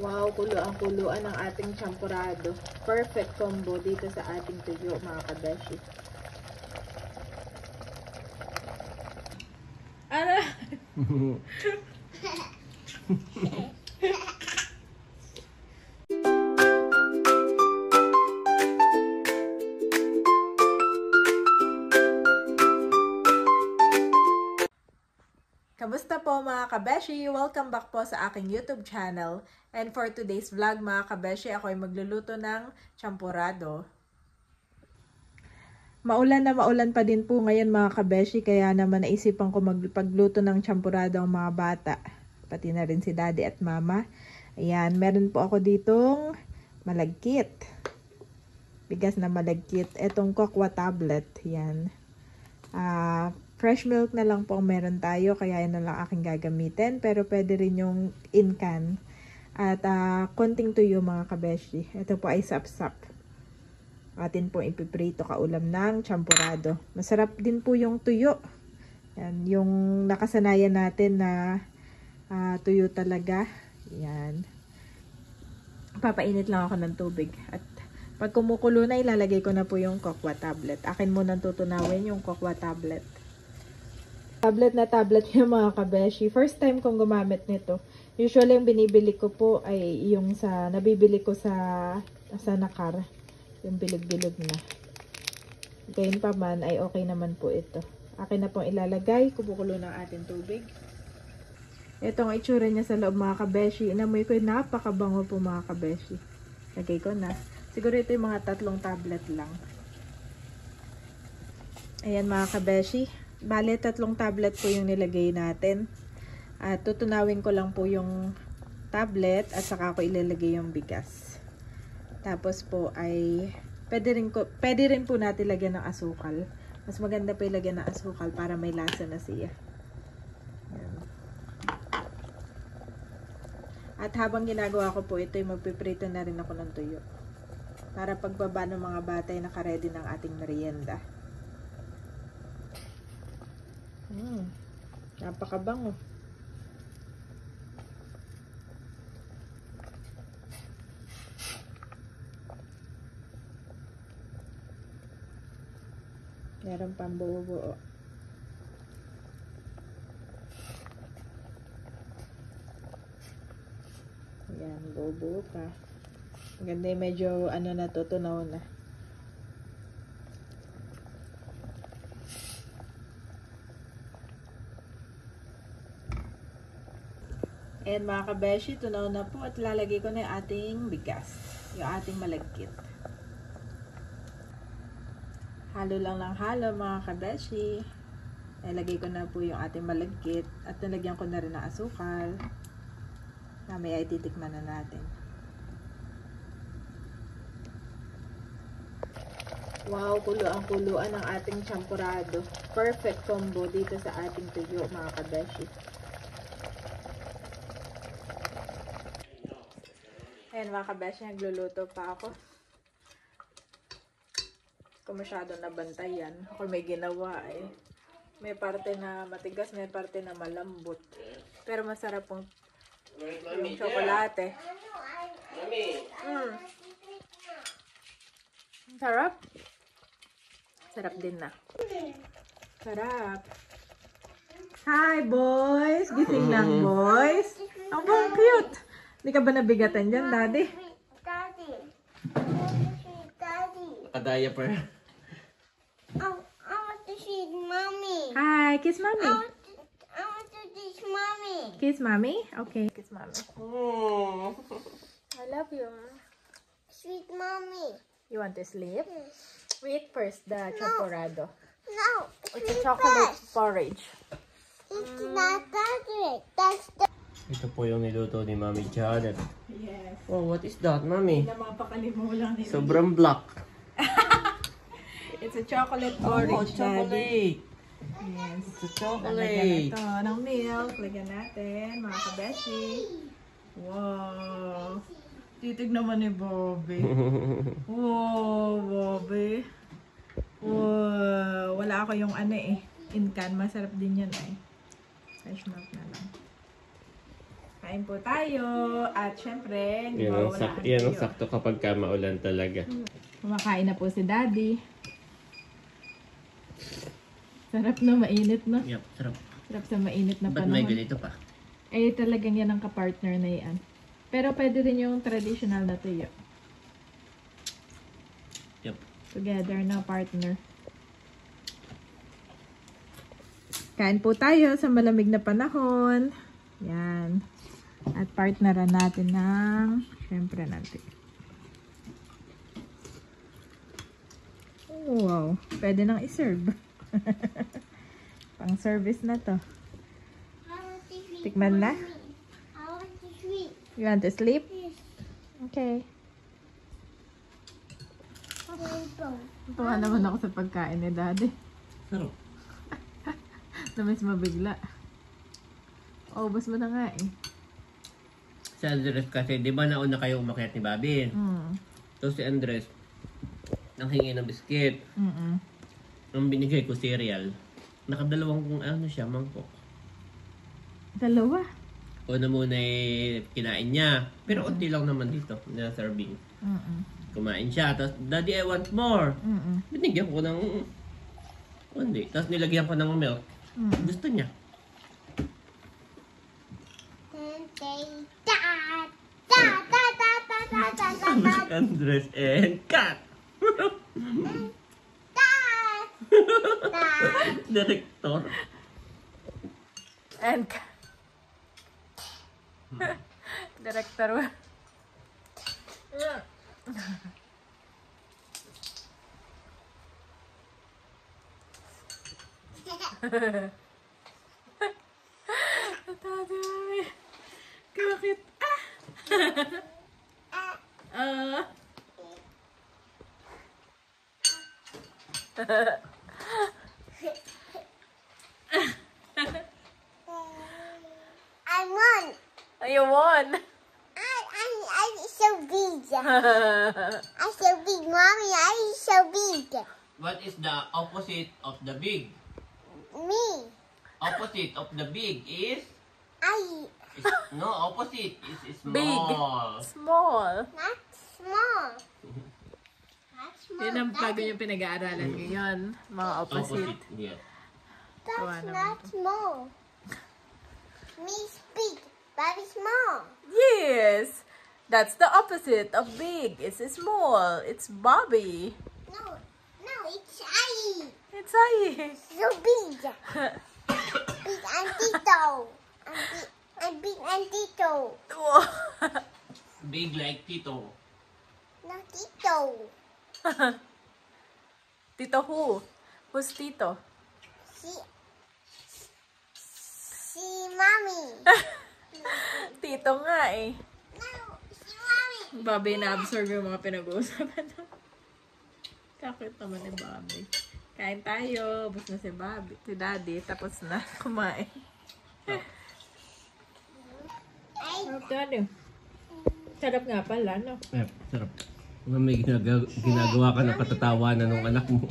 Wow, kuluan ng ating champurado. Perfect combo dito sa ating tuyo, mga kabeshi. Ano? Kamusta po mga kabeshi? Welcome back po sa aking YouTube channel. And for today's vlog mga kabeshi, ako ay magluluto ng champurado. Maulan na maulan pa din po ngayon mga kabeshi, kaya naman naisipan ko magpagluto ng champurado ang mga bata. Pati na rin si daddy at mama. Ayan, meron po ako ditong malagkit. Bigas na malagkit. Etong kokwa tablet. Ayan. Fresh milk na lang po ang meron tayo, kaya yan na lang aking gagamitin. Pero pwede rin yung in-can. At konting tuyo mga kabeshi. Ito po ay sap-sap. Atin po ipiprito kaulam ng champurado. Masarap din po yung tuyo. Yan, yung nakasanayan natin na tuyo talaga. Yan. Papainit lang ako ng tubig. At pag kumukulo na, ilalagay ko na po yung kokwa tablet. Akin muna tutunawin yung kokwa tablet. Tablet na tablet yung mga kabeshi. First time kong gumamit nito. Usually yung binibili ko po ay yung nabibili ko sa Nakar. Yung bilog-bilog na. Gayun pa man ay okay naman po ito. Akin na pong ilalagay. Kumukulo ng ating tubig. Ito ang itsura niya sa loob mga kabeshi. Inamoy ko yung napakabango po mga kabeshi. Lagay ko na. Siguro ito yung mga 3 tablet lang. Ayan mga kabeshi. Bale, 3 tablet po yung nilagay natin. At tutunawin ko lang po yung tablet at saka ko ilalagay yung bigas. Tapos po ay pwede rin po natin lagyan ng asukal. Mas maganda po ilagyan ng asukal para may lasa na siya. Ayan. At habang ginagawa ko po ito, magpiprito na rin ako ng tuyo. Para pagbaba ng mga bata ay nakaready ng ating merienda. Napakabango. Meron pang buo-buo. Ayan, buo-buo pa. Maganda yung medyo natutunaw na. And mga kabeshi, tunaw na po at lalagay ko na yung ating bigas. Yung ating malagkit. Halo lang ng halo mga kabeshi. Nalagay ko na po yung ating malagkit at nalagyan ko na rin ng asukal. Mamaya ay titikman na natin. Wow, kuluan ng ating champurado. Perfect combo dito sa ating tuyo mga kabeshi. Ayan mga kabeshi, nagluluto pa ako. Kung masyado nabantayan. Ako may ginawa eh. May parte na matigas, may parte na malambot. Pero masarap pong yung tsokolate. Sarap. Sarap din na. Sarap. Hi boys! Gising lang boys. Ang cute! Hindi ka ba nabigatan dyan, daddy? Daddy. Adaya pa. I want to see mommy. Hi! Kiss mommy. I want to teach mommy. Kiss mommy? Okay. Kiss mommy. I love you. Sweet mommy. You want to sleep? Wait first the champurado. No. It's a chocolate porridge. It's not chocolate. That's the. Ito po yung niluto ni Mami Janet. Yes. Oh, what is that, Mami? Napapakalim mo lang nila. Sobrang black. It's a chocolate Oh, porridge, daddy. chocolate. Yes. It's a Lagyan chocolate. ito ng milk. Lagyan natin, mga kabeshi. Wow. Titig naman ni Bobby. Wow, Bobby. Wow. Wala ako yung in-can. Masarap din yan eh. Fresh milk na lang. Kain po tayo. At syempre, hindi Yan ang, mawawalaan yan ang tayo. sakto kapag ka maulan talaga. Kumakain na po si Daddy. Sarap na, mainit na. Yep, sarap. Sarap sa mainit na Ba't may panahon. ganito pa? Eh, talagang yan ang kapartner na yan. Pero pwede din yung traditional na tuyo. Yep. Together na partner. Kain po tayo sa malamig na panahon. Yan. At partneran natin ng, syempre natin. Wow. Pwede nang iserve. Pang service na to. Tikman na? I want to sleep. You want to sleep? Yes. Okay. Rainbow. Tuwa naman ako sa pagkain ni Daddy. Sarap. Namiss mabigla. Ubus mo na nga eh. Si Andres kasi, di ba nauna kayo umakyat ni Bobby? Tapos si Andres, nanghingi ng biskit. Ang binigay ko, cereal. Nakadalawang kung ano siya, mangkok. Dalawa. Una muna kinain niya. Pero unti lang naman dito, na serving. Kumain siya. Tapos, Daddy, I want more. Binigyan ko ng undi. Tapos nilagyan ko ng milk. Gusto niya. Si Andres and cat. Director. And Director. Tatay. Bakit? I won. You won. I so big. I so big, mommy. I so big. What is the opposite of the big? Me. Opposite of the big is no, opposite is small. Big. Small. Not small. Not small. Yun ang bago yung pinag-aaralan ngayon. Mga opposite. Yeah. That's not small. Me is big, very small. Yes. That's the opposite of big. It's small. It's Bobby. No, it's I. It's I. So big. Big and Tito. And big and Tito. Big like Tito. Not Tito. Tito who? Who's Tito? Si Mommy. Tito nga eh. No, si Mommy. Bobby na-absorb yung mga pinag-uusapan na. Kakit naman ni Bobby. Kain tayo. Bus na si Bobby. Si Daddy. Tapos na kumain. Sarap Daddy. Sarap nga pala, no? Sarap. May ginagawa ka na patatawanan ng anak mo.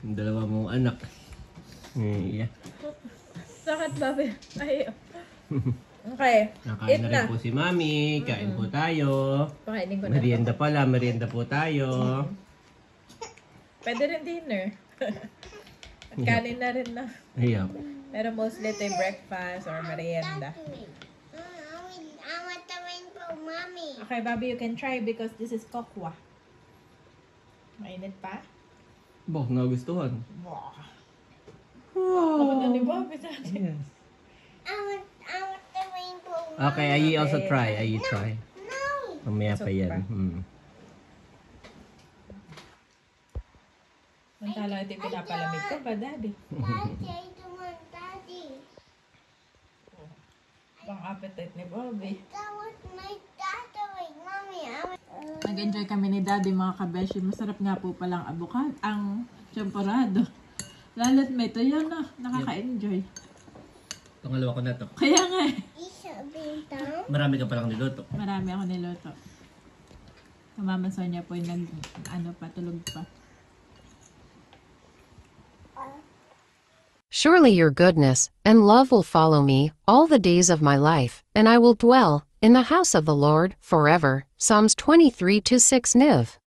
Yung dalawa mong anak. Yeah. Sakit Bobby. Ay. Okay. Nakain Eat na na. rin po si Mami. Kain po tayo. Pakainin ko na. Merienda pala. Merienda po tayo. Pwede rin dinner. At kanin na rin na. Ayan. Pero mostly ito yung breakfast or merienda. I want the rainbow, Mommy. Okay, Bobby, you can try because this is kokwa. Mainit pa? Bo, nagustuhan. Wow. Wow. Ako na ni Bobby dati. Yes. I want the rainbow. Okay, I also try. I try. No. Mamaya pa yan. Mantala ito pinapalamig ko ba, Daddy? Daddy, I don't want Daddy. Pang appetite ni Bobby. That was my daddy, Mommy. Nag-enjoy kami ni Daddy, mga kabeshi. Masarap nga po palang avocado, ang champorado. Lalo't may ito yan na. Nakaka-enjoy. Pangalawa ko na to. Kaya nga eh. Isa bintang. Marami ka palang niluto. Marami ako niluto. Sa Mama Sonia po yung tulog pa. Surely your goodness and love will follow me all the days of my life, and I will dwell in the house of the Lord forever. Psalms 23:6 Niv.